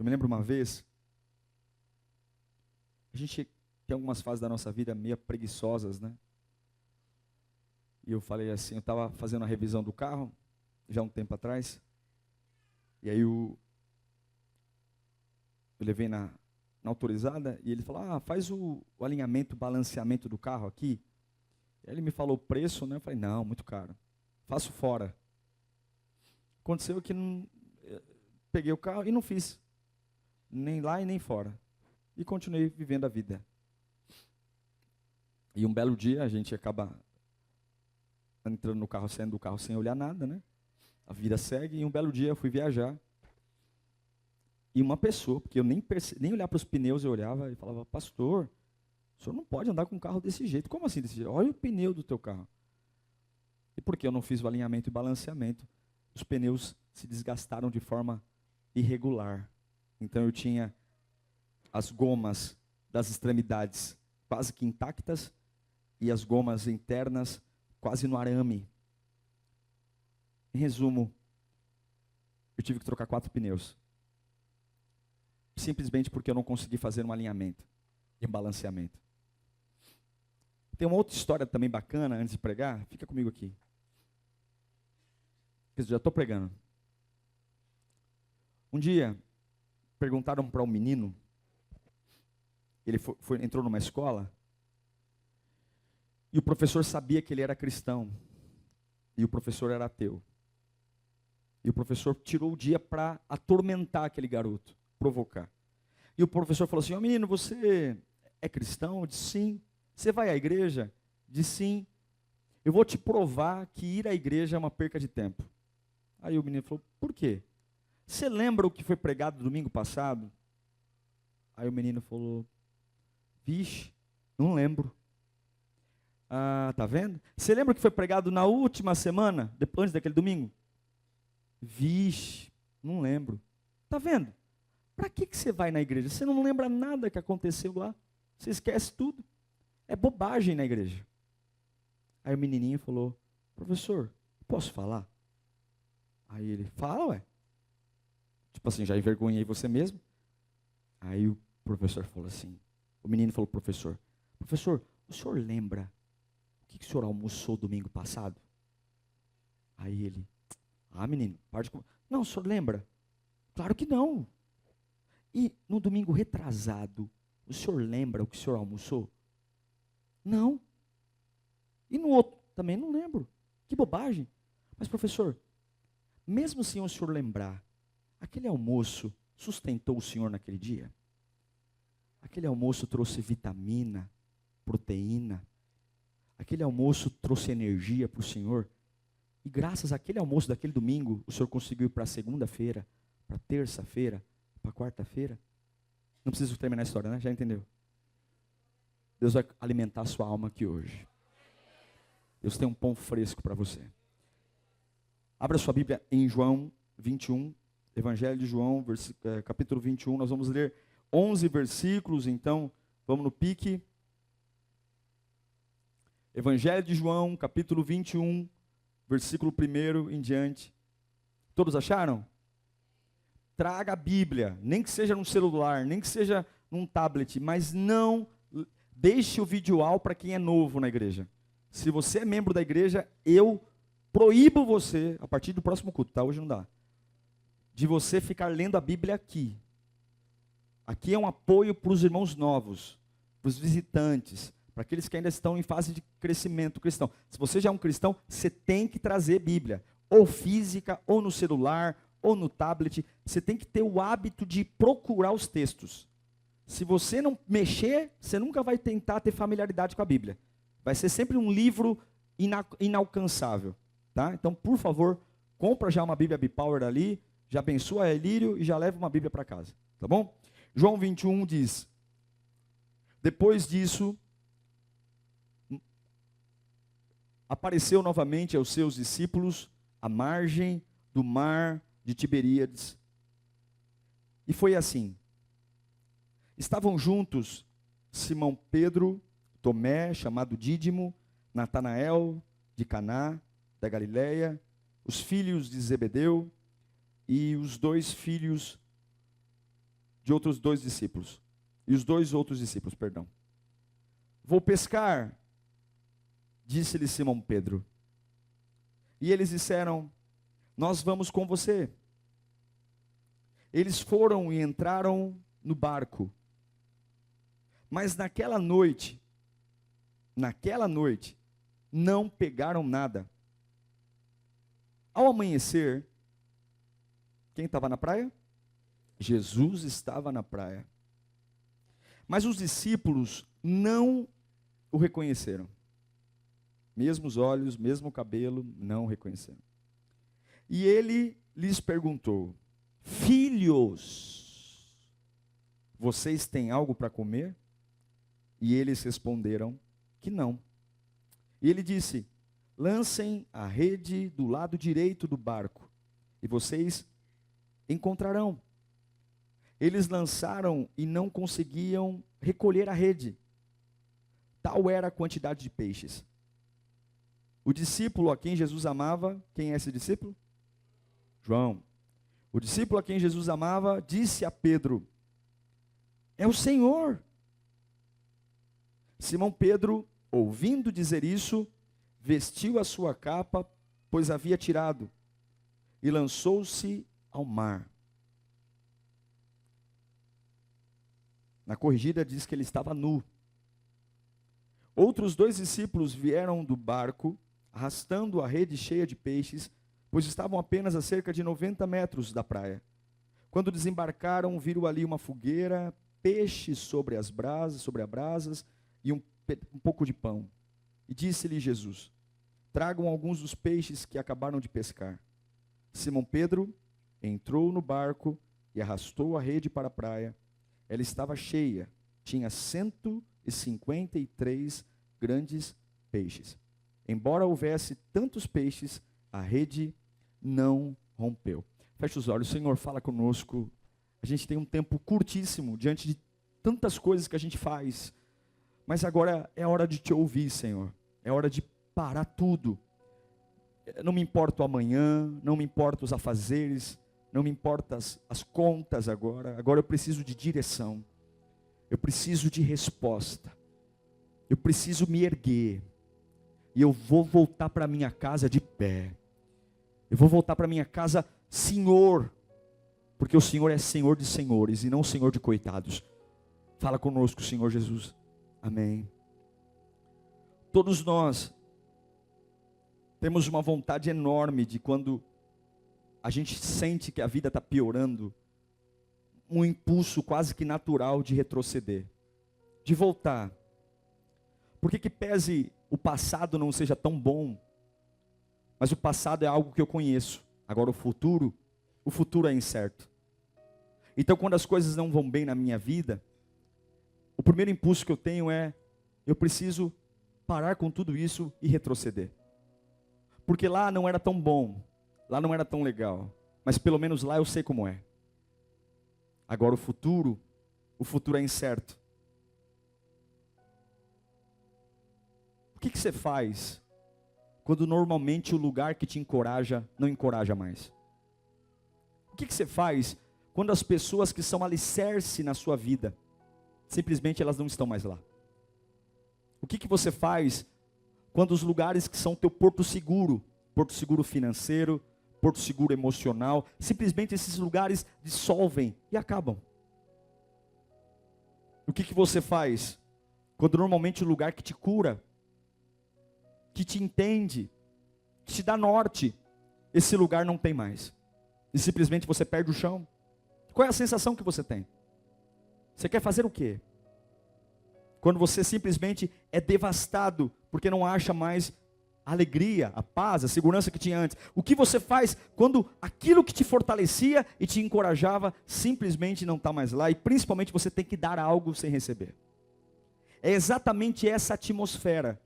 Eu me lembro uma vez, a gente tem algumas fases da nossa vida meio preguiçosas, né? E eu falei assim, eu estava fazendo a revisão do carro, já um tempo atrás, e aí eu levei na autorizada, e ele falou, faz o alinhamento, o balanceamento do carro aqui. E aí ele me falou o preço, né? Eu falei, não, muito caro, faço fora. Aconteceu que peguei o carro e não fiz, nem lá e nem fora. E continuei vivendo a vida. E um belo dia a gente acaba entrando no carro, saindo do carro sem olhar nada, né? A vida segue, e um belo dia eu fui viajar. E uma pessoa, porque eu nem olhar para os pneus eu olhava e falava, pastor, o senhor não pode andar com um carro desse jeito. Como assim desse jeito? Olha o pneu do teu carro. E porque eu não fiz o alinhamento e balanceamento, os pneus se desgastaram de forma irregular. Então eu tinha as gomas das extremidades quase que intactas e as gomas internas quase no arame. Em resumo, eu tive que trocar 4 pneus. Simplesmente porque eu não consegui fazer um alinhamento e um balanceamento. Tem uma outra história também bacana, antes de pregar, fica comigo aqui. Eu já estou pregando. Um dia, perguntaram para um menino, ele entrou numa escola, e o professor sabia que ele era cristão, e o professor era ateu. E o professor tirou o dia para atormentar aquele garoto, provocar. E o professor falou assim, menino, você é cristão? Eu disse, sim. Você vai à igreja? Disse, sim. Eu vou te provar que ir à igreja é uma perca de tempo. Aí o menino falou, por quê? Você lembra o que foi pregado domingo passado? Aí o menino falou, vixe, não lembro. Tá vendo? Você lembra o que foi pregado na última semana, antes daquele domingo? Vixe, não lembro. Tá vendo? Para que você vai na igreja? Você não lembra nada que aconteceu lá. Você esquece tudo. É bobagem na igreja. Aí o menininho falou, professor, posso falar? Aí ele, fala, ué. Tipo assim, já envergonhei você mesmo. Aí o professor falou assim, o menino falou, professor, o senhor lembra o que o senhor almoçou domingo passado? Aí ele, menino, para de comer. Não, o senhor lembra? Claro que não. E no domingo retrasado, o senhor lembra o que o senhor almoçou? Não. E no outro, também não lembro. Que bobagem. Mas professor, mesmo sem o senhor lembrar, aquele almoço sustentou o senhor naquele dia? Aquele almoço trouxe vitamina, proteína. Aquele almoço trouxe energia para o senhor. E graças àquele almoço daquele domingo, o senhor conseguiu ir para segunda-feira, para terça-feira, para quarta-feira. Não preciso terminar a história, né? Já entendeu? Deus vai alimentar a sua alma aqui hoje. Deus tem um pão fresco para você. Abra sua Bíblia em João 21, Evangelho de João, capítulo 21. Nós vamos ler 11 versículos, então vamos no pique. Evangelho de João, capítulo 21, versículo 1 em diante. Todos acharam? Traga a Bíblia, nem que seja num celular, nem que seja num tablet, mas não deixe o videoal para quem é novo na igreja. Se você é membro da igreja, eu proíbo você, a partir do próximo culto, tá? Hoje não dá, de você ficar lendo a Bíblia aqui. Aqui é um apoio para os irmãos novos, para os visitantes, para aqueles que ainda estão em fase de crescimento cristão. Se você já é um cristão, você tem que trazer Bíblia, ou física, ou no celular, ou no tablet. Você tem que ter o hábito de procurar os textos. Se você não mexer, você nunca vai tentar ter familiaridade com a Bíblia. Vai ser sempre um livro inalcançável. Tá? Então, por favor, compra já uma Bíblia B-Power ali, já abençoa a Elírio e já leva uma Bíblia para casa. Tá bom? João 21 diz, depois disso, apareceu novamente aos seus discípulos à margem do mar de Tiberíades. E foi assim. Estavam juntos Simão Pedro, Tomé, chamado Dídimo, Natanael, de Caná, da Galileia, os filhos de Zebedeu e os 2 filhos de outros dois discípulos. E os dois outros discípulos, perdão. Vou pescar, disse-lhe Simão Pedro. E eles disseram, nós vamos com você. Eles foram e entraram no barco. Mas naquela noite, não pegaram nada. Ao amanhecer, quem estava na praia? Jesus estava na praia. Mas os discípulos não o reconheceram. Mesmos olhos, mesmo cabelo, não o reconheceram. E ele lhes perguntou, filhos, vocês têm algo para comer? E eles responderam que não. E ele disse, lancem a rede do lado direito do barco, e vocês encontrarão. Eles lançaram e não conseguiam recolher a rede. Tal era a quantidade de peixes. O discípulo a quem Jesus amava, quem é esse discípulo? João. O discípulo a quem Jesus amava disse a Pedro, é o Senhor. Simão Pedro, ouvindo dizer isso, vestiu a sua capa, pois havia tirado, e lançou-se ao mar. Na corrigida diz que ele estava nu. Outros dois discípulos vieram do barco, arrastando a rede cheia de peixes, pois estavam apenas a cerca de 90 metros da praia. Quando desembarcaram, viram ali uma fogueira, peixes sobre as brasas e um pouco de pão. E disse-lhe Jesus, tragam alguns dos peixes que acabaram de pescar. Simão Pedro entrou no barco e arrastou a rede para a praia. Ela estava cheia, tinha 153 grandes peixes. Embora houvesse tantos peixes, a rede não rompeu. Feche os olhos, Senhor, fala conosco. A gente tem um tempo curtíssimo diante de tantas coisas que a gente faz. Mas agora é hora de te ouvir, Senhor. É hora de parar tudo. Não me importa o amanhã, não me importa os afazeres, não me importa as contas agora. Agora eu preciso de direção. Eu preciso de resposta. Eu preciso me erguer. E eu vou voltar para minha casa de pé. Eu vou voltar para minha casa, Senhor. Porque o Senhor é Senhor de senhores e não Senhor de coitados. Fala conosco, Senhor Jesus. Amém. Todos nós temos uma vontade enorme de quando a gente sente que a vida está piorando, um impulso quase que natural de retroceder, de voltar. Porque que pese o passado não seja tão bom, mas o passado é algo que eu conheço. Agora o futuro é incerto. Então quando as coisas não vão bem na minha vida, o primeiro impulso que eu tenho é, eu preciso parar com tudo isso e retroceder. Porque lá não era tão bom, lá não era tão legal, mas pelo menos lá eu sei como é. Agora o futuro é incerto. O que você faz quando normalmente o lugar que te encoraja não encoraja mais? O que você faz quando as pessoas que são alicerce na sua vida, simplesmente elas não estão mais lá? O que você faz quando os lugares que são teu porto seguro financeiro, porto seguro emocional, simplesmente esses lugares dissolvem e acabam? O que você faz quando normalmente o lugar que te cura, que te entende, que te dá norte, esse lugar não tem mais? E simplesmente você perde o chão? Qual é a sensação que você tem? Você quer fazer o quê? Quando você simplesmente é devastado, porque não acha mais a alegria, a paz, a segurança que tinha antes. O que você faz quando aquilo que te fortalecia e te encorajava, simplesmente não está mais lá, e principalmente você tem que dar algo sem receber? É exatamente essa atmosfera,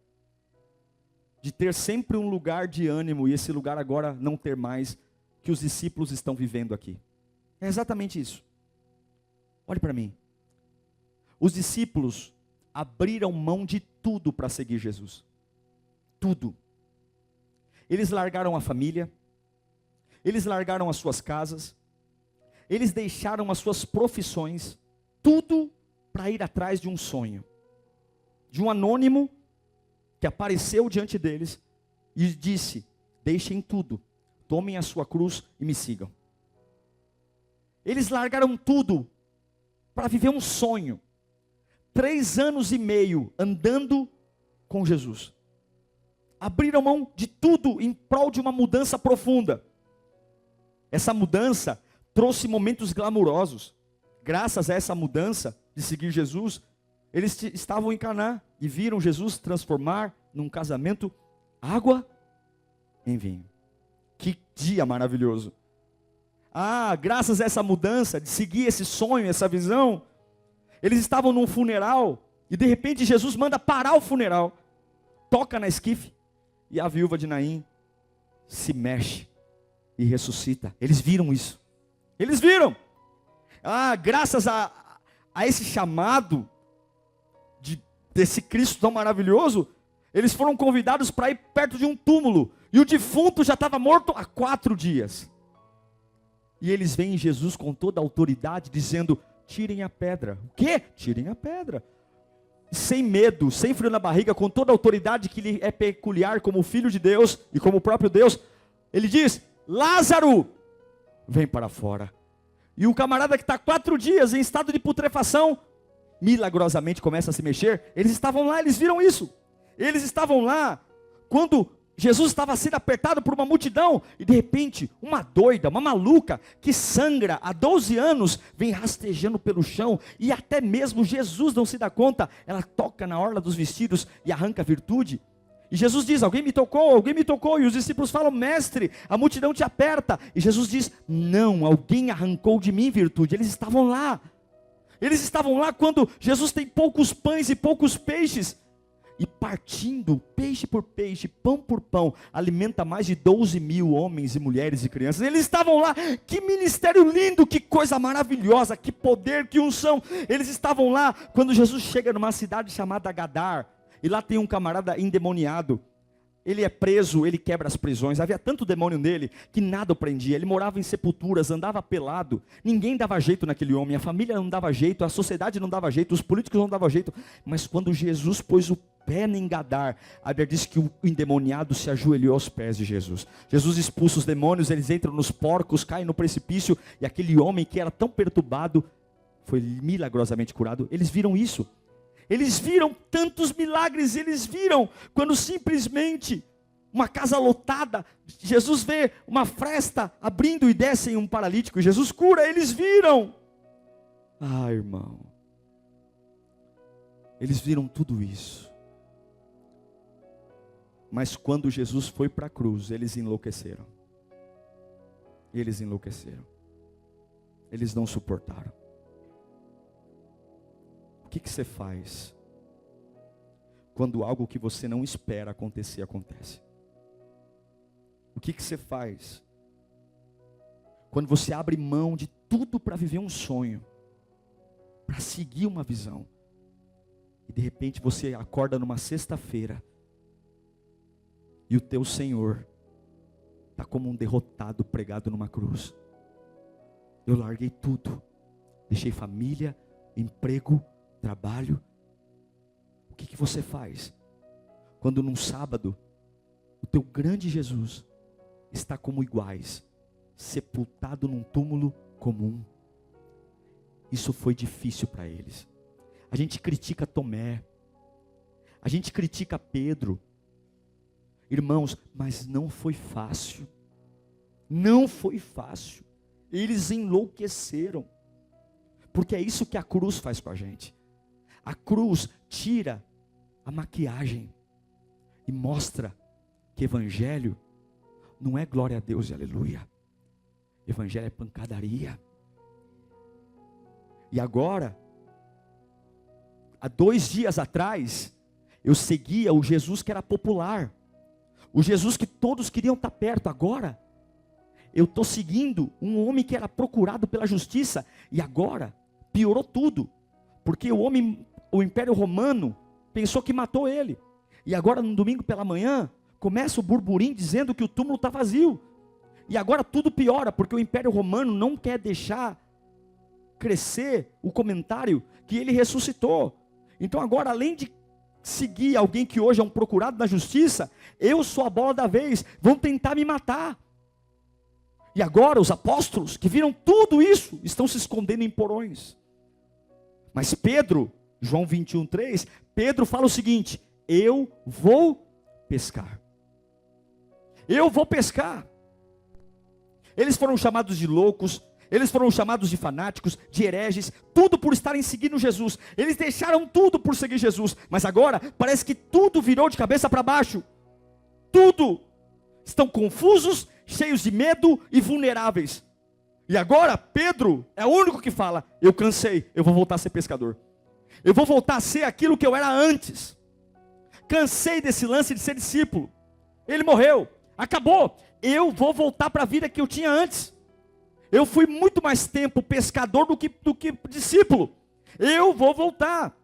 de ter sempre um lugar de ânimo, e esse lugar agora não ter mais, que os discípulos estão vivendo aqui. É exatamente isso. Olhe para mim. Os discípulos abriram mão de tudo para seguir Jesus. Tudo. Eles largaram a família, eles largaram as suas casas, eles deixaram as suas profissões, tudo para ir atrás de um sonho. De um anônimo que apareceu diante deles e disse: deixem tudo, tomem a sua cruz e me sigam. Eles largaram tudo para viver um sonho. 3 anos e meio andando com Jesus. Abriram mão de tudo em prol de uma mudança profunda. Essa mudança trouxe momentos glamurosos. Graças a essa mudança de seguir Jesus, eles estavam em Caná e viram Jesus transformar num casamento água em vinho. Que dia maravilhoso! Graças a essa mudança, de seguir esse sonho, essa visão, eles estavam num funeral e de repente Jesus manda parar o funeral, toca na esquife e a viúva de Naim se mexe e ressuscita. Eles viram isso. Eles viram. Graças a esse chamado desse Cristo tão maravilhoso, eles foram convidados para ir perto de um túmulo. E o defunto já estava morto há 4 dias. E eles veem Jesus com toda a autoridade dizendo: tirem a pedra. O quê? Tirem a pedra. Sem medo, sem frio na barriga, com toda a autoridade que lhe é peculiar como Filho de Deus e como o próprio Deus, ele diz: Lázaro, vem para fora. E o camarada que está 4 dias em estado de putrefação, milagrosamente começa a se mexer. Eles estavam lá, eles viram isso. Eles estavam lá quando Jesus estava sendo apertado por uma multidão, e de repente, uma doida, uma maluca, que sangra há 12 anos, vem rastejando pelo chão, e até mesmo Jesus não se dá conta. Ela toca na orla dos vestidos e arranca a virtude. E Jesus diz: alguém me tocou, e os discípulos falam: mestre, a multidão te aperta. E Jesus diz: não, alguém arrancou de mim virtude. Eles estavam lá quando Jesus tem poucos pães e poucos peixes, e partindo peixe por peixe, pão por pão, alimenta mais de 12.000 homens e mulheres e crianças. Eles estavam lá. Que ministério lindo, que coisa maravilhosa, que poder, que unção. Eles estavam lá quando Jesus chega numa cidade chamada Gadar, e lá tem um camarada endemoniado. Ele é preso, ele quebra as prisões. Havia tanto demônio nele que nada o prendia. Ele morava em sepulturas, andava pelado. Ninguém dava jeito naquele homem. A família não dava jeito, a sociedade não dava jeito, os políticos não davam jeito. Mas quando Jesus pôs o pé em Gadar, a Bíblia diz que o endemoniado se ajoelhou aos pés de Jesus. Jesus expulsa os demônios, eles entram nos porcos, caem no precipício, e aquele homem que era tão perturbado foi milagrosamente curado. Eles viram isso. Eles viram tantos milagres. Eles viram quando simplesmente uma casa lotada, Jesus vê uma fresta abrindo e desce um paralítico, e Jesus cura. Eles viram. Irmão, eles viram tudo isso. Mas quando Jesus foi para a cruz, eles enlouqueceram. Eles enlouqueceram. Eles não suportaram. O que você faz quando algo que você não espera acontecer, acontece? O que você faz quando você abre mão de tudo para viver um sonho, para seguir uma visão, e de repente você acorda numa sexta-feira e o teu Senhor está como um derrotado pregado numa cruz? Eu larguei tudo, deixei família, emprego, trabalho. O que você faz quando num sábado o teu grande Jesus está como iguais, sepultado num túmulo comum? Isso foi difícil para eles. A gente critica Tomé, a gente critica Pedro, irmãos, mas não foi fácil. Não foi fácil. Eles enlouqueceram, porque é isso que a cruz faz com a gente. A cruz tira a maquiagem e mostra que evangelho não é glória a Deus e aleluia. Evangelho é pancadaria. E agora, há 2 dias atrás, eu seguia o Jesus que era popular, o Jesus que todos queriam estar perto. Agora, eu estou seguindo um homem que era procurado pela justiça, e agora piorou tudo, porque o Império Romano pensou que matou ele, e agora no domingo pela manhã, começa o burburinho dizendo que o túmulo está vazio. E agora tudo piora, porque o Império Romano não quer deixar crescer o comentário que ele ressuscitou. Então agora, além de seguir alguém que hoje é um procurado da justiça, eu sou a bola da vez, vão tentar me matar. E agora os apóstolos que viram tudo isso, estão se escondendo em porões. Mas Pedro, João 21:3, Pedro fala o seguinte: eu vou pescar. Eu vou pescar. Eles foram chamados de loucos, eles foram chamados de fanáticos, de hereges, tudo por estarem seguindo Jesus. Eles deixaram tudo por seguir Jesus, mas agora parece que tudo virou de cabeça para baixo. Tudo. Estão confusos, cheios de medo e vulneráveis. E agora Pedro é o único que fala: eu cansei, eu vou voltar a ser pescador. Eu vou voltar a ser aquilo que eu era antes. Cansei desse lance de ser discípulo. Ele morreu, acabou. Eu vou voltar para a vida que eu tinha antes. Eu fui muito mais tempo pescador do que discípulo. Eu vou voltar.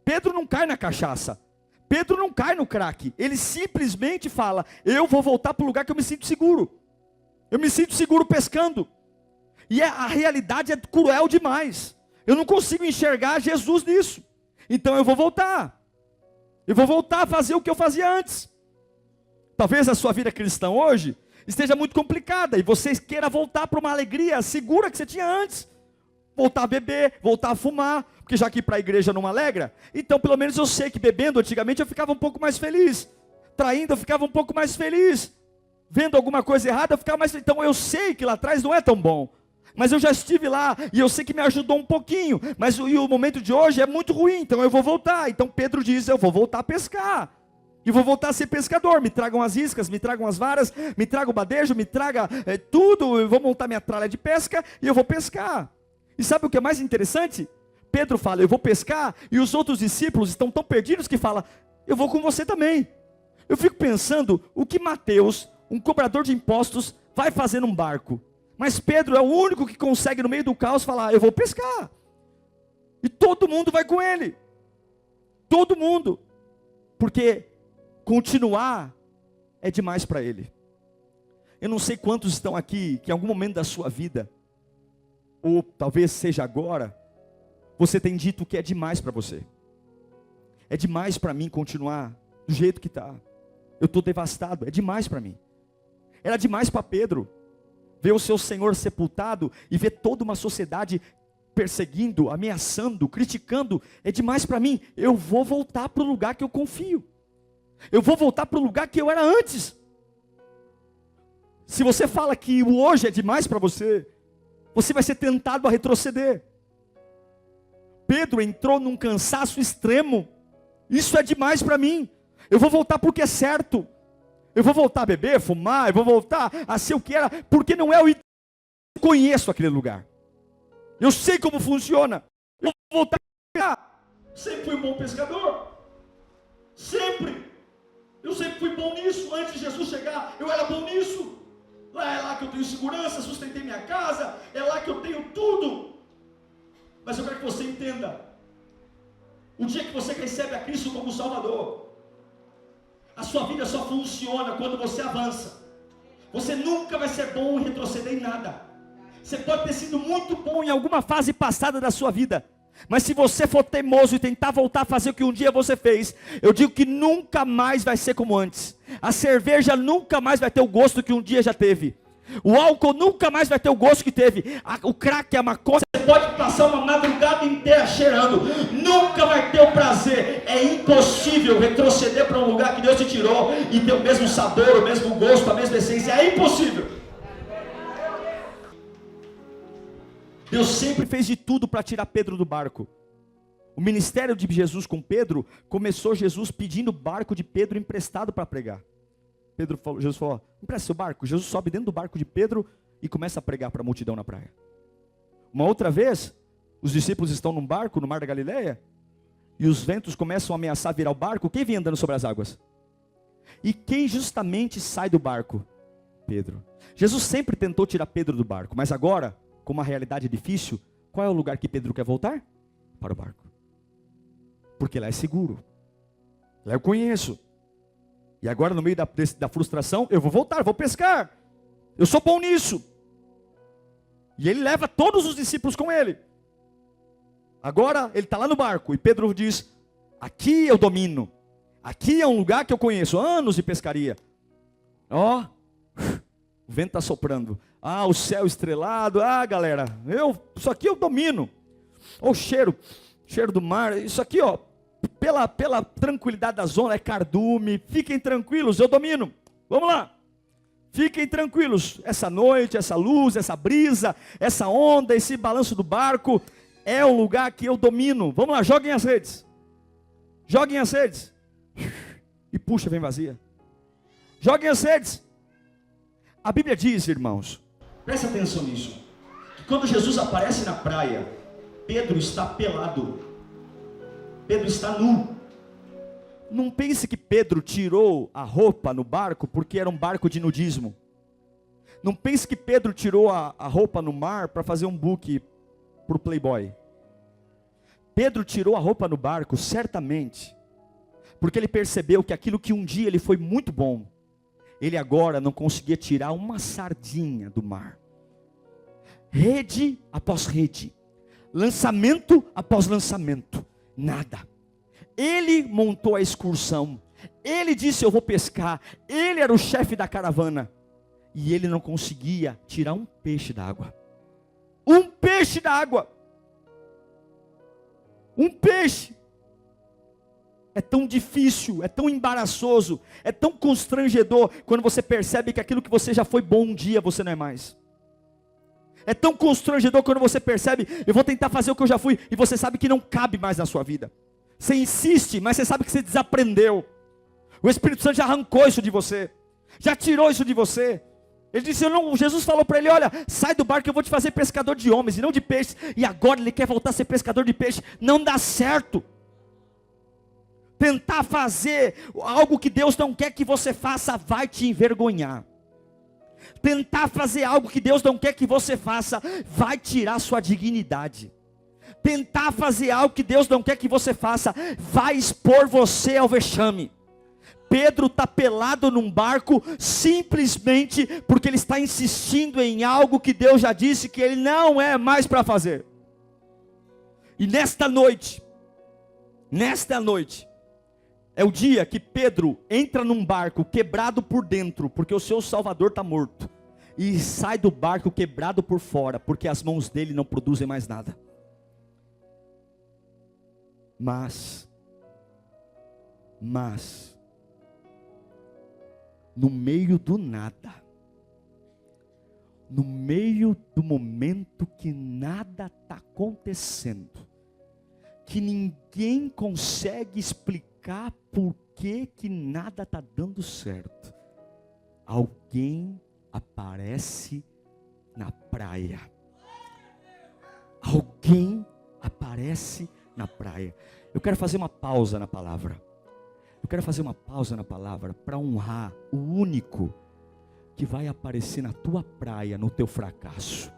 Pedro não cai na cachaça. Pedro não cai no crack. Ele simplesmente fala: eu vou voltar para o lugar que eu me sinto seguro. Eu me sinto seguro pescando. E a realidade é cruel demais. Eu não consigo enxergar Jesus nisso. Então eu vou voltar. Eu vou voltar a fazer o que eu fazia antes. Talvez a sua vida cristã hoje esteja muito complicada e você queira voltar para uma alegria segura que você tinha antes. Voltar a beber, voltar a fumar, porque já que ir para a igreja não alegra, então pelo menos eu sei que bebendo antigamente eu ficava um pouco mais feliz. Traindo eu ficava um pouco mais feliz. Vendo alguma coisa errada eu ficava mais feliz. Então eu sei que lá atrás não é tão bom. Mas eu já estive lá e eu sei que me ajudou um pouquinho. Mas o momento de hoje é muito ruim, então eu vou voltar. Então Pedro diz: eu vou voltar a pescar. E vou voltar a ser pescador. Me tragam as iscas, me tragam as varas, me traga o badejo, me traga tudo. Eu vou montar minha tralha de pesca e eu vou pescar. E sabe o que é mais interessante? Pedro fala: eu vou pescar. E os outros discípulos estão tão perdidos que falam: eu vou com você também. Eu fico pensando o que Mateus, um cobrador de impostos, vai fazer num barco. Mas Pedro é o único que consegue no meio do caos falar: eu vou pescar. E todo mundo vai com ele. Todo mundo. Porque continuar é demais para ele. Eu não sei quantos estão aqui que em algum momento da sua vida, ou talvez seja agora, você tem dito que é demais para você. É demais para mim continuar do jeito que está. Eu estou devastado, é demais para mim. Era demais para Pedro ver o seu Senhor sepultado e ver toda uma sociedade perseguindo, ameaçando, criticando. É demais para mim. Eu vou voltar para o lugar que eu confio. Eu vou voltar para o lugar que eu era antes. Se você fala que o hoje é demais para você, você vai ser tentado a retroceder. Pedro entrou num cansaço extremo. Isso é demais para mim. Eu vou voltar porque é certo. Eu vou voltar a beber, fumar, eu vou voltar a ser o que era, porque não é o ideal. Eu conheço aquele lugar. Eu sei como funciona. Eu vou voltar a pescar. Sempre fui um bom pescador. Sempre. Eu sempre fui bom nisso. Antes de Jesus chegar, eu era bom nisso. É lá que eu tenho segurança, sustentei minha casa, é lá que eu tenho tudo. Mas eu quero que você entenda. O dia que você recebe a Cristo como Salvador, a sua vida só funciona quando você avança. Você nunca vai ser bom e retroceder em nada. Você pode ter sido muito bom em alguma fase passada da sua vida, mas se você for teimoso e tentar voltar a fazer o que um dia você fez, eu digo que nunca mais vai ser como antes. A cerveja nunca mais vai ter o gosto que um dia já teve. O álcool nunca mais vai ter o gosto que teve. O crack, a maconha, você pode passar uma madrugada inteira cheirando, nunca vai ter o prazer. É impossível retroceder para um lugar que Deus te tirou e ter o mesmo sabor, o mesmo gosto, a mesma essência. É impossível. Deus sempre fez de tudo para tirar Pedro do barco. O ministério de Jesus com Pedro começou Jesus pedindo o barco de Pedro emprestado para pregar. Jesus falou: empresta seu barco. Jesus sobe dentro do barco de Pedro e começa a pregar para a multidão na praia. Uma outra vez, os discípulos estão num barco no mar da Galileia, e os ventos começam a ameaçar virar o barco. Quem vem andando sobre as águas? E quem justamente sai do barco? Pedro. Jesus sempre tentou tirar Pedro do barco, mas agora, com uma realidade difícil, qual é o lugar que Pedro quer voltar? Para o barco. Porque lá é seguro. Lá eu conheço. E agora, no meio da frustração, eu vou voltar, vou pescar. Eu sou bom nisso. E ele leva todos os discípulos com ele. Agora ele está lá no barco e Pedro diz: aqui eu domino. Aqui é um lugar que eu conheço, anos de pescaria. Ó, o vento está soprando. Ah, o céu estrelado. Ah, galera, isso aqui eu domino. Ó, o cheiro do mar. Isso aqui, ó, pela tranquilidade da zona, é cardume. Fiquem tranquilos, eu domino. Vamos lá. Fiquem tranquilos. Essa noite, essa luz, essa brisa, essa onda, esse balanço do barco, é um lugar que eu domino. Vamos lá, joguem as redes. Joguem as redes. E puxa, vem vazia. Joguem as redes. A Bíblia diz, irmãos, preste atenção nisso, que quando Jesus aparece na praia, Pedro está pelado. Pedro está nu. Não pense que Pedro tirou a roupa no barco porque era um barco de nudismo. Não pense que Pedro tirou a roupa no mar para fazer um book para o Playboy. Pedro tirou a roupa no barco certamente porque ele percebeu que aquilo que um dia ele foi muito bom, ele agora não conseguia tirar uma sardinha do mar. Rede após rede, lançamento após lançamento, nada. Ele montou a excursão, ele disse: eu vou pescar. Ele era o chefe da caravana e ele não conseguia tirar um peixe da água. Um peixe da água. Um peixe. É tão difícil, é tão embaraçoso, é tão constrangedor quando você percebe que aquilo que você já foi bom um dia, você não é mais. É tão constrangedor quando você percebe: eu vou tentar fazer o que eu já fui, e você sabe que não cabe mais na sua vida. Você insiste, mas você sabe que você desaprendeu. O Espírito Santo já arrancou isso de você, já tirou isso de você. Ele disse: Jesus falou para ele: olha, sai do barco, eu vou te fazer pescador de homens e não de peixes. E agora ele quer voltar a ser pescador de peixe. Não dá certo. Tentar fazer algo que Deus não quer que você faça vai te envergonhar. Tentar fazer algo que Deus não quer que você faça vai tirar sua dignidade. Tentar fazer algo que Deus não quer que você faça vai expor você ao vexame. Pedro está pelado num barco simplesmente porque ele está insistindo em algo que Deus já disse que ele não é mais para fazer. E nesta noite, é o dia que Pedro entra num barco quebrado por dentro, porque o seu Salvador está morto, e sai do barco quebrado por fora, porque as mãos dele não produzem mais nada. Mas, no meio do nada, no meio do momento que nada está acontecendo, que ninguém consegue explicar por que nada está dando certo, alguém aparece na praia. Alguém aparece na praia. Eu quero fazer uma pausa na palavra. Para honrar o único que vai aparecer na tua praia, no teu fracasso.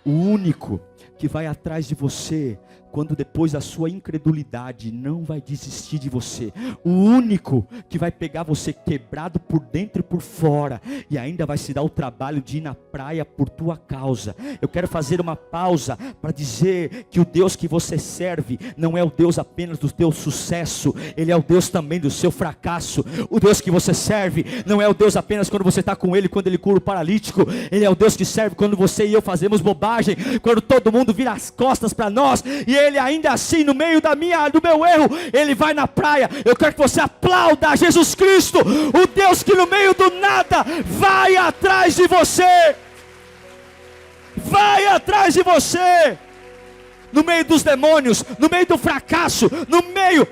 O único que vai atrás de você quando depois da sua incredulidade não vai desistir de você. O único que vai pegar você quebrado por dentro e por fora e ainda vai se dar o trabalho de ir na praia por tua causa. Eu quero fazer uma pausa para dizer que o Deus que você serve não é o Deus apenas do teu sucesso, Ele é o Deus também do seu fracasso. O Deus que você serve não é o Deus apenas quando você está com Ele, quando Ele cura o paralítico. Ele é o Deus que serve quando você e eu fazemos bobagem, quando todo mundo vira as costas para nós, e Ele ainda assim, no meio do meu erro, Ele vai na praia. Eu quero que você aplauda Jesus Cristo, o Deus que no meio do nada vai atrás de você. Vai atrás de você. No meio dos demônios, no meio do fracasso,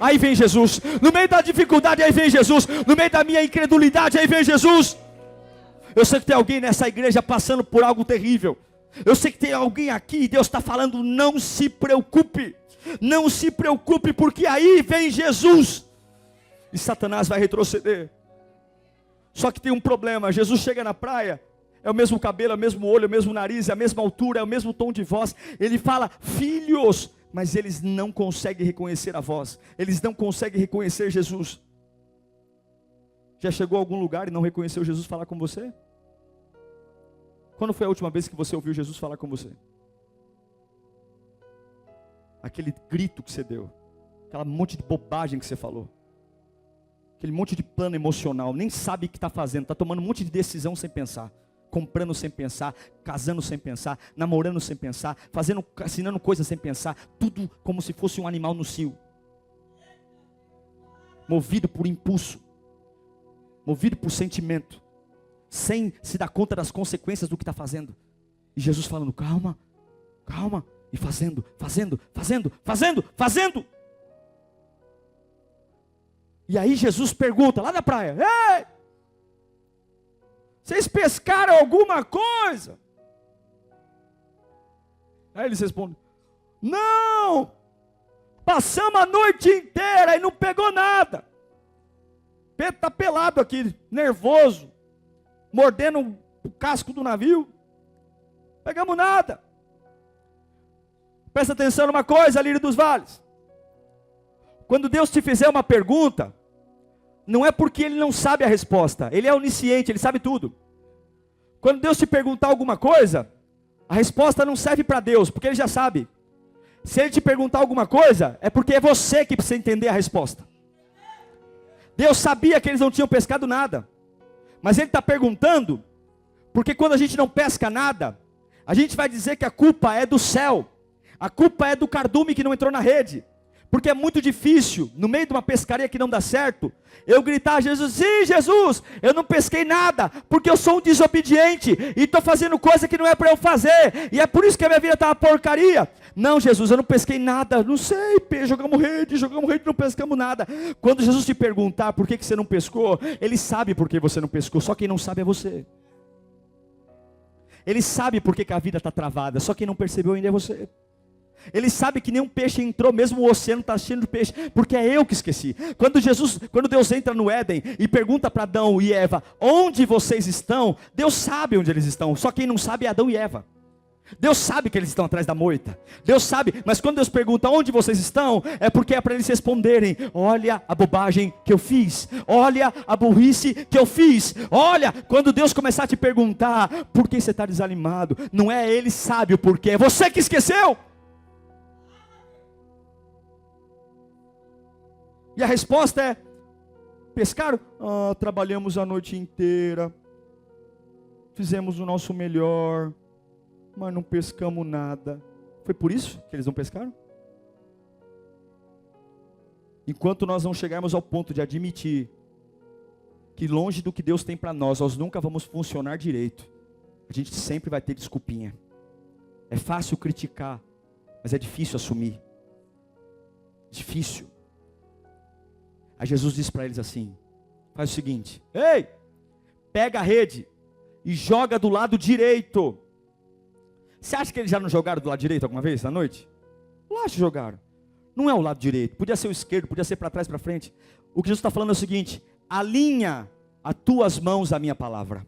aí vem Jesus. No meio da dificuldade, aí vem Jesus. No meio da minha incredulidade, aí vem Jesus. Eu sei que tem alguém nessa igreja passando por algo terrível. Eu sei que tem alguém aqui e Deus está falando: não se preocupe. Não se preocupe, porque aí vem Jesus. E Satanás vai retroceder. Só que tem um problema: Jesus chega na praia, é o mesmo cabelo, é o mesmo olho, é o mesmo nariz, é a mesma altura, é o mesmo tom de voz. Ele fala: filhos, mas eles não conseguem reconhecer a voz. Eles não conseguem reconhecer Jesus. Já chegou a algum lugar e não reconheceu Jesus falar com você? Quando foi a última vez que você ouviu Jesus falar com você? Aquele grito que você deu, aquela monte de bobagem que você falou, aquele monte de plano emocional, nem sabe o que está fazendo, está tomando um monte de decisão sem pensar, comprando sem pensar, casando sem pensar, namorando sem pensar, assinando coisas sem pensar, tudo como se fosse um animal no cio, movido por impulso, movido por sentimento, sem se dar conta das consequências do que está fazendo. E Jesus falando, calma, calma, e fazendo. E aí Jesus pergunta, lá na praia, ei, vocês pescaram alguma coisa? Aí eles respondem, não, passamos a noite inteira e não pegou nada. Pedro está pelado aqui, nervoso, mordendo o casco do navio, pegamos nada. Presta atenção numa coisa, Lírio dos Vales. Quando Deus te fizer uma pergunta, não é porque Ele não sabe a resposta. Ele é onisciente, Ele sabe tudo. Quando Deus te perguntar alguma coisa, a resposta não serve para Deus, porque Ele já sabe. Se Ele te perguntar alguma coisa, é porque é você que precisa entender a resposta. Deus sabia que eles não tinham pescado nada. Mas Ele está perguntando, porque quando a gente não pesca nada, a gente vai dizer que a culpa é do céu. A culpa é do cardume que não entrou na rede. Porque é muito difícil, no meio de uma pescaria que não dá certo, eu gritar a Jesus, sim Jesus, eu não pesquei nada, porque eu sou um desobediente, e estou fazendo coisa que não é para eu fazer, e é por isso que a minha vida está uma porcaria. Não Jesus, eu não pesquei nada, não sei, jogamos rede, não pescamos nada. Quando Jesus te perguntar por que você não pescou, Ele sabe por que você não pescou, só quem não sabe é você. Ele sabe por que a vida está travada, só quem não percebeu ainda é você. Ele sabe que nenhum peixe entrou, mesmo o oceano está cheio de peixe, porque é eu que esqueci. Quando Deus entra no Éden e pergunta para Adão e Eva, onde vocês estão? Deus sabe onde eles estão, só quem não sabe é Adão e Eva. Deus sabe que eles estão atrás da moita, Deus sabe, mas quando Deus pergunta onde vocês estão, é porque é para eles responderem, olha a bobagem que eu fiz, olha a burrice que eu fiz, olha, quando Deus começar a te perguntar, por que você está desanimado? Não é Ele sabe o porquê, é você que esqueceu. E a resposta é, pescaram? Trabalhamos a noite inteira, fizemos o nosso melhor, mas não pescamos nada. Foi por isso que eles não pescaram? Enquanto nós não chegarmos ao ponto de admitir que longe do que Deus tem para nós nunca vamos funcionar direito, a gente sempre vai ter desculpinha. É fácil criticar, mas é difícil assumir. Difícil. Aí Jesus disse para eles assim, faz o seguinte, ei, pega a rede e joga do lado direito. Você acha que eles já não jogaram do lado direito alguma vez na noite? Lá se jogaram. Não é o lado direito, podia ser o esquerdo, podia ser para trás, para frente. O que Jesus está falando é o seguinte, alinha as tuas mãos à minha palavra.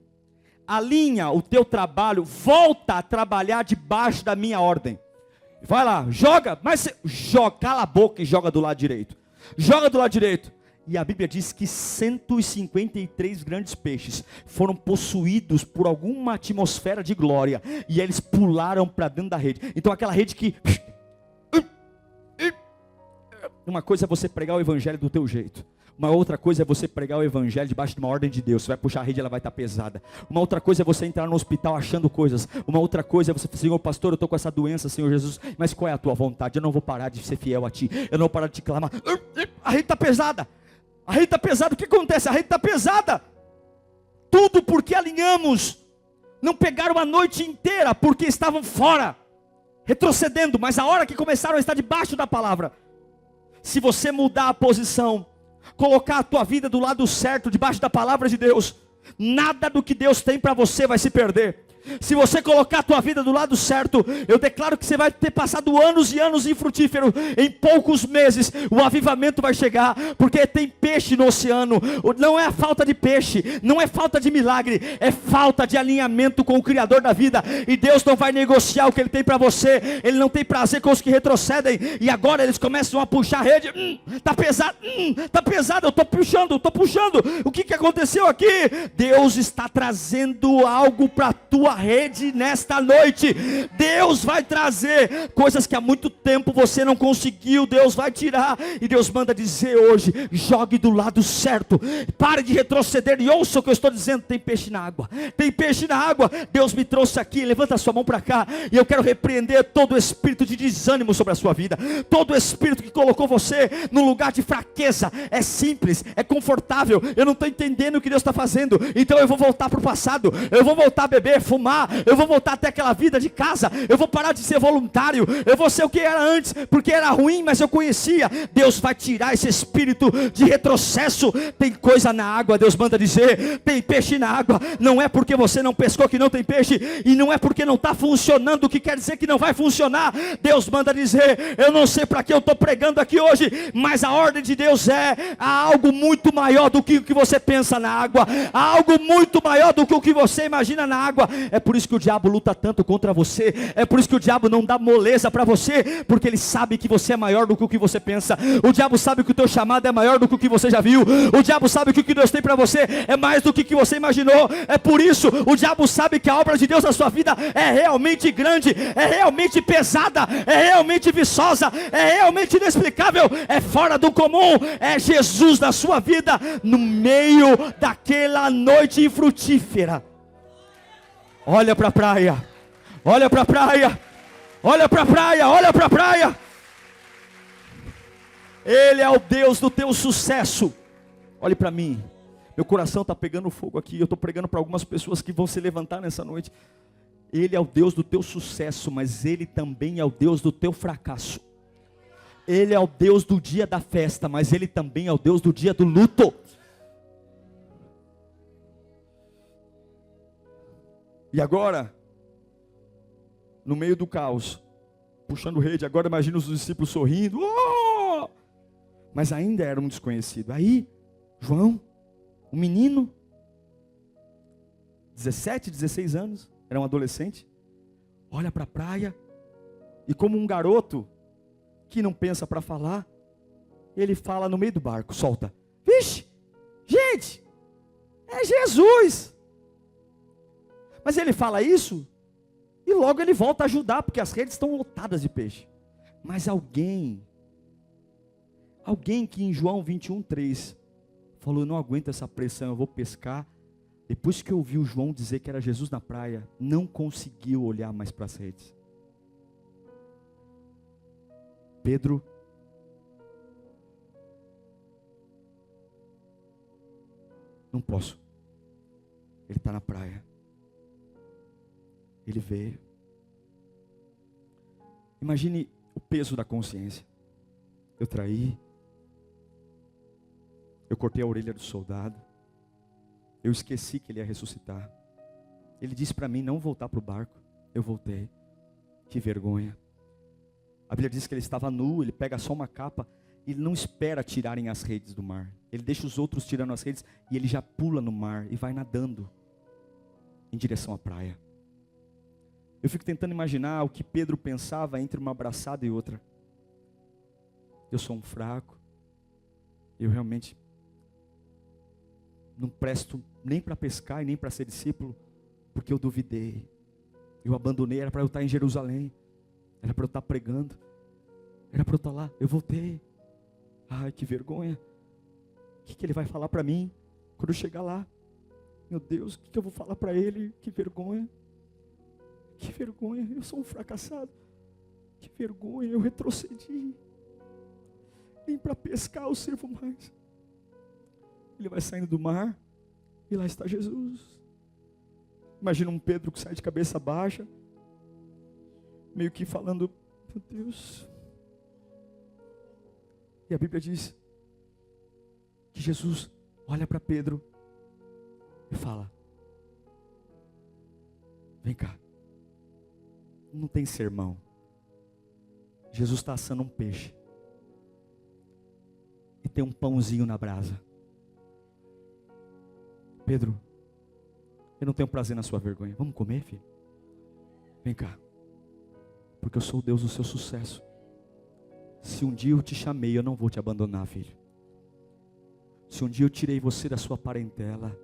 Alinha o teu trabalho, volta a trabalhar debaixo da minha ordem. Vai lá, joga, mas joga, cala a boca e joga do lado direito. Joga do lado direito. E a Bíblia diz que 153 grandes peixes foram possuídos por alguma atmosfera de glória. E eles pularam para dentro da rede. Então aquela rede que... Uma coisa é você pregar o evangelho do teu jeito. Uma outra coisa é você pregar o evangelho debaixo de uma ordem de Deus. Você vai puxar a rede, ela vai estar pesada. Uma outra coisa é você entrar no hospital achando coisas. Uma outra coisa é você falar, Senhor pastor, eu estou com essa doença, Senhor Jesus, mas qual é a tua vontade? Eu não vou parar de ser fiel a ti. Eu não vou parar de te clamar. A rede está pesada. A rede está pesada. O que acontece? A rede está pesada. Tudo porque alinhamos. Não pegaram a noite inteira porque estavam fora, retrocedendo. Mas a hora que começaram a estar debaixo da palavra, se você mudar a posição, colocar a tua vida do lado certo, debaixo da palavra de Deus, nada do que Deus tem para você vai se perder. Se você colocar a tua vida do lado certo, eu declaro que você vai ter passado anos e anos infrutíferos. Em poucos meses o avivamento vai chegar, porque tem peixe no oceano. Não é a falta de peixe, não é falta de milagre, é falta de alinhamento com o Criador da vida. E Deus não vai negociar o que Ele tem para você. Ele não tem prazer com os que retrocedem. E agora eles começam a puxar a rede. Tá pesado, tá pesado. Eu estou puxando. O que aconteceu aqui? Deus está trazendo algo para a tua sua rede nesta noite. Deus vai trazer coisas que há muito tempo você não conseguiu, Deus vai tirar. E Deus manda dizer hoje: jogue do lado certo, pare de retroceder e ouça o que eu estou dizendo. Tem peixe na água, tem peixe na água. Deus me trouxe aqui, levanta a sua mão para cá, e eu quero repreender todo espírito de desânimo sobre a sua vida, todo espírito que colocou você num lugar de fraqueza. É simples, é confortável, eu não estou entendendo o que Deus está fazendo, então eu vou voltar para o passado, eu vou voltar a beber, fumar, eu vou voltar até aquela vida de casa, eu vou parar de ser voluntário, eu vou ser o que era antes, porque era ruim, mas eu conhecia. Deus vai tirar esse espírito de retrocesso. Tem coisa na água, Deus manda dizer, tem peixe na água. Não é porque você não pescou que não tem peixe, e não é porque não está funcionando que quer dizer que não vai funcionar. Deus manda dizer: eu não sei para que eu estou pregando aqui hoje, mas a ordem de Deus há algo muito maior do que o que você pensa na água, há algo muito maior do que o que você imagina na água. É por isso que o diabo luta tanto contra você, é por isso que o diabo não dá moleza para você, porque ele sabe que você é maior do que o que você pensa. O diabo sabe que o teu chamado é maior do que o que você já viu, o diabo sabe que o que Deus tem para você é mais do que você imaginou. É por isso, o diabo sabe que a obra de Deus na sua vida é realmente grande, é realmente pesada, é realmente viçosa, é realmente inexplicável, é fora do comum. É Jesus na sua vida, no meio daquela noite infrutífera. Olha para a praia, olha para a praia, olha para a praia, olha para a praia. Ele é o Deus do teu sucesso. Olhe para mim, meu coração está pegando fogo aqui. Eu estou pregando para algumas pessoas que vão se levantar nessa noite. Ele é o Deus do teu sucesso, mas Ele também é o Deus do teu fracasso. Ele é o Deus do dia da festa, mas Ele também é o Deus do dia do luto. E agora, no meio do caos, puxando rede, agora imagina os discípulos sorrindo, oh! Mas ainda era um desconhecido. Aí, João, um menino, 17, 16 anos, era um adolescente, olha para a praia, e como um garoto, que não pensa para falar, ele fala no meio do barco, solta: vixe, gente, é Jesus. Mas ele fala isso, e logo ele volta a ajudar, porque as redes estão lotadas de peixe. Mas alguém que em João 21:3 falou: não aguento essa pressão, eu vou pescar. Depois que ouviu João dizer que era Jesus na praia, não conseguiu olhar mais para as redes. Pedro, não posso. Ele está na praia. Ele veio. Imagine o peso da consciência. Eu traí. Eu cortei a orelha do soldado. Eu esqueci que ele ia ressuscitar. Ele disse para mim não voltar para o barco. Eu voltei. Que vergonha. A Bíblia diz que ele estava nu, ele pega só uma capa, e ele não espera tirarem as redes do mar. Ele deixa os outros tirando as redes, e ele já pula no mar e vai nadando em direção à praia. Eu fico tentando imaginar o que Pedro pensava entre uma abraçada e outra. Eu sou um fraco. Eu realmente não presto nem para pescar e nem para ser discípulo, porque eu duvidei. Eu abandonei, era para eu estar em Jerusalém. Era para eu estar pregando. Era para eu estar lá. Eu voltei. Ai, que vergonha. O que ele vai falar para mim quando eu chegar lá? Meu Deus, o que eu vou falar para ele? Que vergonha. Que vergonha, eu sou um fracassado. Que vergonha, eu retrocedi. Nem para pescar eu sirvo mais. Ele vai saindo do mar e lá está Jesus. Imagina um Pedro que sai de cabeça baixa, meio que falando: meu Deus. E a Bíblia diz que Jesus olha para Pedro e fala: vem cá. Não tem sermão. Jesus está assando um peixe. E tem um pãozinho na brasa. Pedro, eu não tenho prazer na sua vergonha. Vamos comer, filho? Vem cá. Porque eu sou o Deus do seu sucesso. Se um dia eu te chamei, eu não vou te abandonar, filho. Se um dia eu tirei você da sua parentela,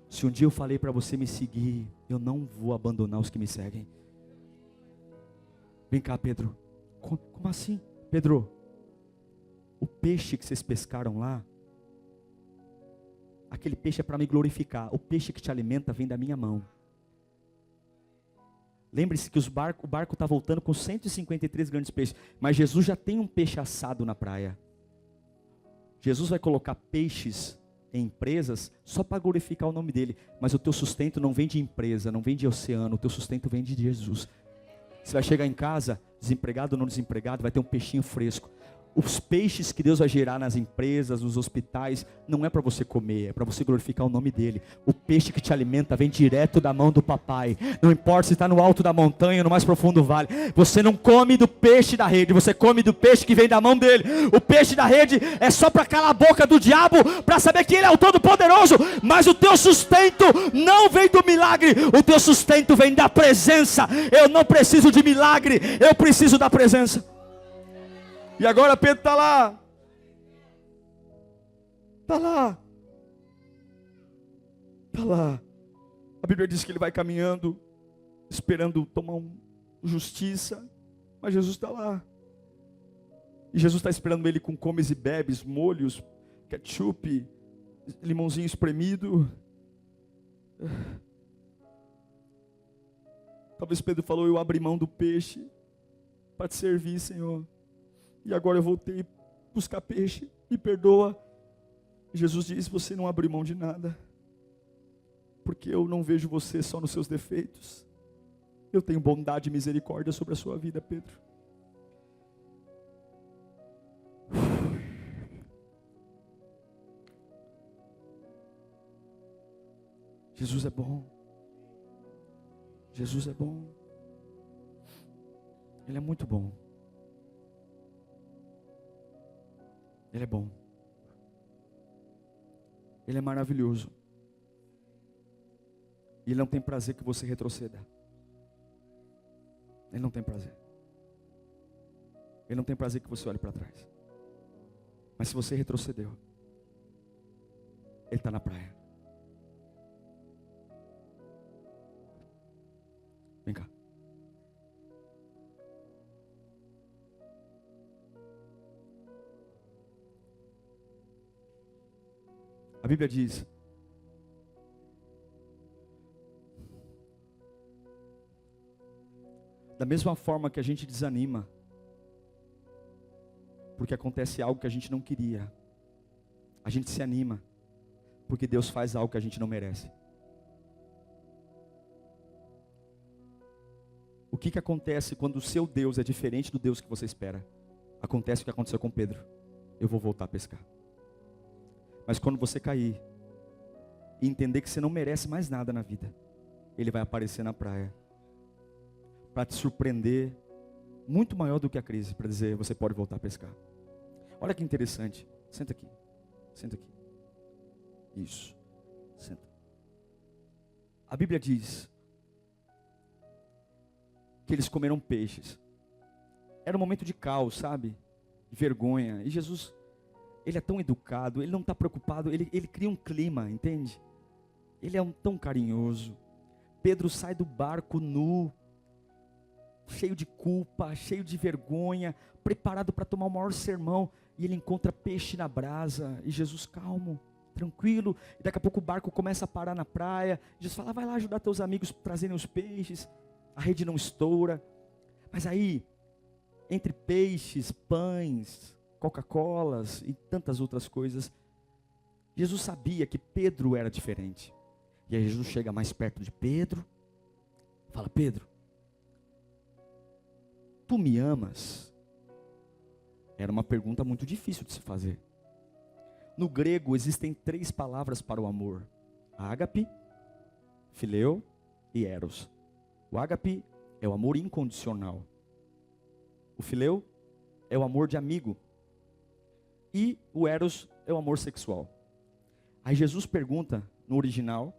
Se um dia eu falei para você me seguir, eu não vou abandonar os que me seguem. Vem cá, Pedro. Como assim? Pedro, o peixe que vocês pescaram lá, aquele peixe é para me glorificar. O peixe que te alimenta vem da minha mão. Lembre-se que o barco está voltando com 153 grandes peixes. Mas Jesus já tem um peixe assado na praia. Jesus vai colocar peixes em empresas só para glorificar o nome dele. Mas o teu sustento não vem de empresa, não vem de oceano. O teu sustento vem de Jesus. Você vai chegar em casa, desempregado ou não desempregado, vai ter um peixinho fresco. Os peixes que Deus vai gerar nas empresas, nos hospitais, não é para você comer, é para você glorificar o nome dele. O peixe que te alimenta vem direto da mão do papai. Não importa se está no alto da montanha ou no mais profundo vale. Você não come do peixe da rede, você come do peixe que vem da mão dele. O peixe da rede é só para calar a boca do diabo, para saber que ele é o Todo-Poderoso. Mas o teu sustento não vem do milagre, o teu sustento vem da presença. Eu não preciso de milagre, eu preciso da presença. E agora Pedro está lá. Está lá. Está lá. A Bíblia diz que ele vai caminhando, esperando tomar justiça. Mas Jesus está lá. E Jesus está esperando ele com comes e bebes, molhos, ketchup, limãozinho espremido. Talvez Pedro falou, eu abri mão do peixe para te servir, Senhor. E agora eu voltei buscar peixe, me perdoa. Jesus diz, você não abriu mão de nada, porque eu não vejo você só nos seus defeitos. Eu tenho bondade e misericórdia sobre a sua vida, Pedro. Jesus é bom. Jesus é bom. Ele é muito bom. Ele é bom. Ele é maravilhoso. E Ele não tem prazer que você retroceda. Ele não tem prazer. Ele não tem prazer que você olhe para trás. Mas se você retrocedeu, Ele está na praia. Vem cá. A Bíblia diz, da mesma forma que a gente desanima, porque acontece algo que a gente não queria, a gente se anima, porque Deus faz algo que a gente não merece. O que acontece quando o seu Deus é diferente do Deus que você espera? Acontece o que aconteceu com Pedro. Eu vou voltar a pescar. Mas quando você cair e entender que você não merece mais nada na vida, Ele vai aparecer na praia para te surpreender muito maior do que a crise, para dizer, você pode voltar a pescar. Olha que interessante. Senta aqui. Senta aqui. Isso. Senta. A Bíblia diz que eles comeram peixes. Era um momento de caos, sabe? De vergonha. E Jesus, Ele é tão educado, Ele não está preocupado, ele cria um clima, entende? Ele é tão carinhoso. Pedro sai do barco nu, cheio de culpa, cheio de vergonha, preparado para tomar o maior sermão, e ele encontra peixe na brasa, e Jesus calmo, tranquilo, e daqui a pouco o barco começa a parar na praia, Jesus fala, vai lá ajudar teus amigos a trazerem os peixes, a rede não estoura, mas aí, entre peixes, pães, Coca-Colas e tantas outras coisas, Jesus sabia que Pedro era diferente. E aí Jesus chega mais perto de Pedro, fala, Pedro, tu me amas? Era uma pergunta muito difícil de se fazer. No grego existem 3 palavras para o amor: ágape, fileu e eros. O ágape é o amor incondicional. O fileu é o amor de amigo. E o eros é o amor sexual. Aí Jesus pergunta no original,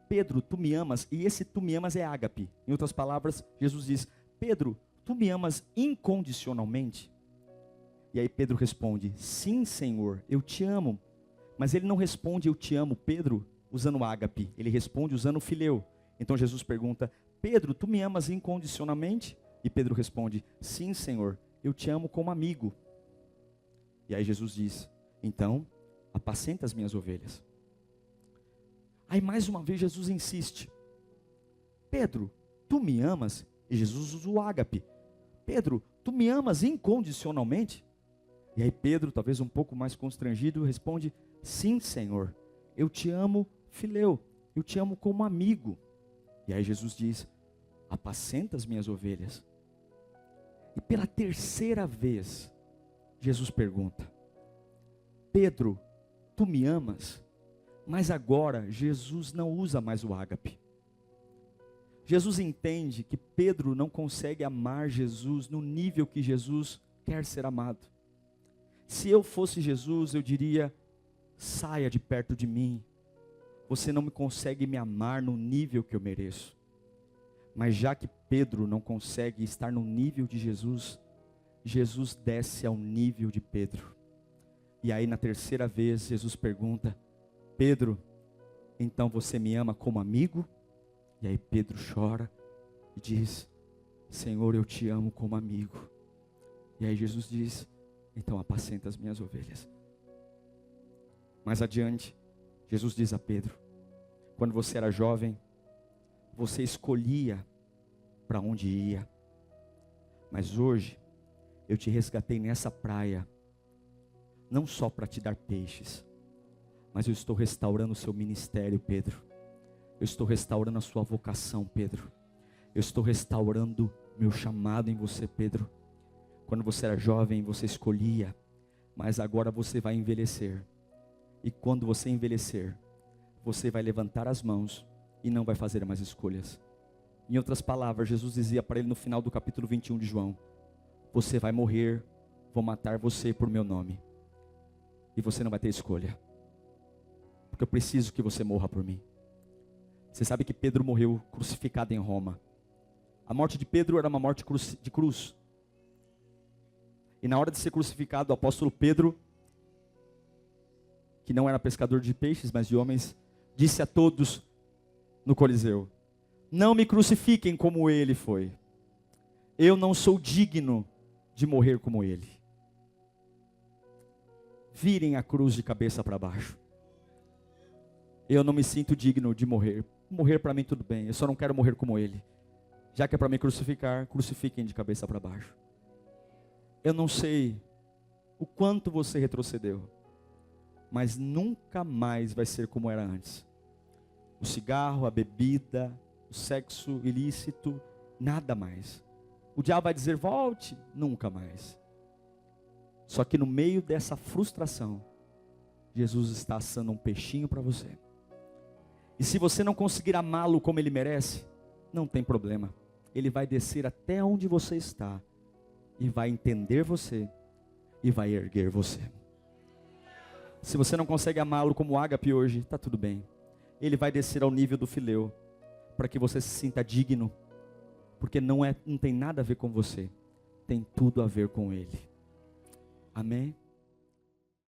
Pedro, tu me amas? E esse tu me amas é ágape. Em outras palavras, Jesus diz, Pedro, tu me amas incondicionalmente? E aí Pedro responde, sim, Senhor, eu te amo. Mas ele não responde, eu te amo, Pedro. usando ágape, ele responde usando fileu. Então Jesus pergunta: Pedro, tu me amas incondicionalmente? E Pedro responde: sim, Senhor, eu te amo como amigo. E aí Jesus diz: então, apacenta as minhas ovelhas. Aí mais uma vez Jesus insiste: Pedro, tu me amas? E Jesus usa o ágape: Pedro, tu me amas incondicionalmente? E aí Pedro, talvez um pouco mais constrangido, responde: sim, Senhor, eu te amo fileu, eu te amo como amigo. E aí Jesus diz: apacenta as minhas ovelhas. E pela terceira vez, Jesus pergunta: Pedro, tu me amas? Mas agora Jesus não usa mais o ágape. Jesus entende que Pedro não consegue amar Jesus no nível que Jesus quer ser amado. Se eu fosse Jesus, eu diria: saia de perto de mim. Você não me consegue me amar no nível que eu mereço. Mas já que Pedro não consegue estar no nível de Jesus, Jesus desce ao nível de Pedro. E aí na terceira vez Jesus pergunta: Pedro, então você me ama como amigo? E aí Pedro chora e diz: Senhor, eu te amo como amigo. E aí Jesus diz: então apacenta as minhas ovelhas. Mais adiante, Jesus diz a Pedro: quando você era jovem, você escolhia para onde ia. Mas hoje, eu te resgatei nessa praia, não só para te dar peixes, mas eu estou restaurando o seu ministério, Pedro. Eu estou restaurando a sua vocação, Pedro. Eu estou restaurando meu chamado em você, Pedro. Quando você era jovem, você escolhia, mas agora você vai envelhecer. E quando você envelhecer, você vai levantar as mãos e não vai fazer mais escolhas. Em outras palavras, Jesus dizia para ele no final do capítulo 21 de João: você vai morrer, vou matar você por meu nome. E você não vai ter escolha. Porque eu preciso que você morra por mim. Você sabe que Pedro morreu crucificado em Roma. A morte de Pedro era uma morte de cruz. E na hora de ser crucificado, o apóstolo Pedro, que não era pescador de peixes, mas de homens, disse a todos no Coliseu: não me crucifiquem como ele foi. Eu não sou digno de morrer como ele. Virem a cruz de cabeça para baixo. Eu não me sinto digno de morrer. Morrer para mim tudo bem, eu só não quero morrer como ele. Já que é para me crucificar, crucifiquem de cabeça para baixo. Eu não sei o quanto você retrocedeu, mas nunca mais vai ser como era antes. O cigarro, a bebida, o sexo ilícito, nada mais. O diabo vai dizer: volte, nunca mais. Só que no meio dessa frustração, Jesus está assando um peixinho para você. E se você não conseguir amá-lo como ele merece, não tem problema. Ele vai descer até onde você está e vai entender você e vai erguer você. Se você não consegue amá-lo como ágape hoje, está tudo bem. Ele vai descer ao nível do fileu, para que você se sinta digno, porque não tem nada a ver com você, tem tudo a ver com ele. Amém?